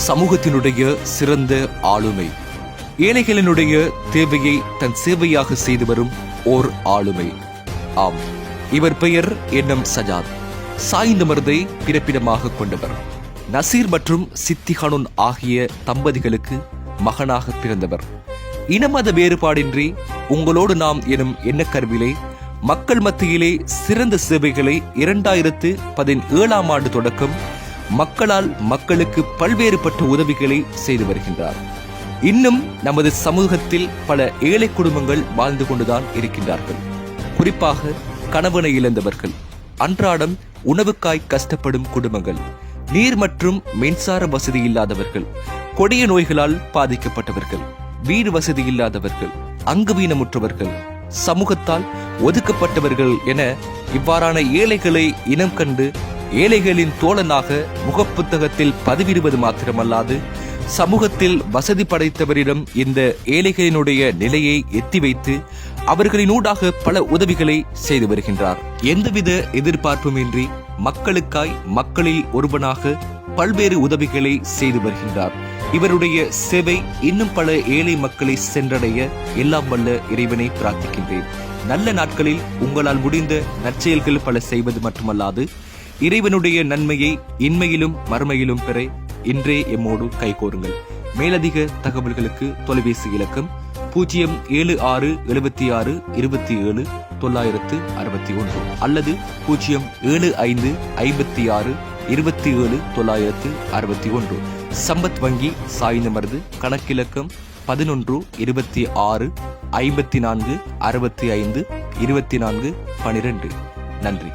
சமூகத்தினுடைய சிறந்த ஆளுமை, ஏழைகளினுடைய தேவையை தன் சேவையாக செய்து வரும் ஓர் ஆளுமை. ஆம், இவர் பெயர் என்எம் சஜாத். சாய்ந்த மருதை பிறப்பிடமாக கொண்டவர். நசீர் மற்றும் சித்தி கானூன் ஆகிய தம்பதிகளுக்கு மகனாக பிறந்தவர். இனமத வேறுபாடின்றி உங்களோடு நாம் எனும் எண்ணக்கருவிலே மக்கள் மத்தியிலே சிறந்த சேவைகளை 2017 ஆண்டு தொடக்கம் மக்களால் மக்களுக்கு பல்வேறுபட்ட உதவிகளை செய்து வருகின்றார். இன்னும் நமது சமூகத்தில் பல ஏழை குடும்பங்கள் வாழ்ந்து கொண்டுதான் இருக்கின்றார்கள். குறிப்பாக கணவனை இழந்தவர்கள், அன்றாடம் உணவுக்காய் கஷ்டப்படும் குடும்பங்கள், நீர் மற்றும் மின்சார வசதி இல்லாதவர்கள், கொடிய நோய்களால் பாதிக்கப்பட்டவர்கள், வீடு வசதி இல்லாதவர்கள், அங்கவீனமுற்றவர்கள், சமூகத்தால் ஒதுக்கப்பட்டவர்கள் என இவ்வாறான ஏழைகளை இனம் கண்டு ஏழைகளின் தோழனாக முகப்புத்தகத்தில் பதிவிடுவது மாத்திரமல்லாது சமூகத்தில் வசதி படைத்தவரிடம் இந்த ஏழைகளினுடைய நிலையை எத்தி வைத்து அவர்களினூடாக பல உதவிகளை செய்து வருகின்றார். எந்தவித எதிர்பார்ப்புமின்றி மக்களுக்காய் மக்களில் ஒருவனாக பல்வேறு உதவிகளை செய்து வருகின்றார். இவருடைய சேவை இன்னும் பல ஏழை மக்களை சென்றடைய எல்லாம் வல்ல இறைவனை பிரார்த்திக்கின்றேன். நல்ல நாட்களில் உங்களால் முடிந்த நற்செயல்கள் பல செய்வது மட்டுமல்லாது இறைவனுடைய நன்மையை இன்மையிலும் மறுமையிலும் பெற இன்றே எம்மோடு கைகோருங்கள். மேலதிக தகவல்களுக்கு தொலைபேசி இலக்கம் 0762627 அல்லது 0755627 சம்பத் வங்கி சாய்ந்த மருது கணக்கிலக்கம் 112654652412. நன்றி.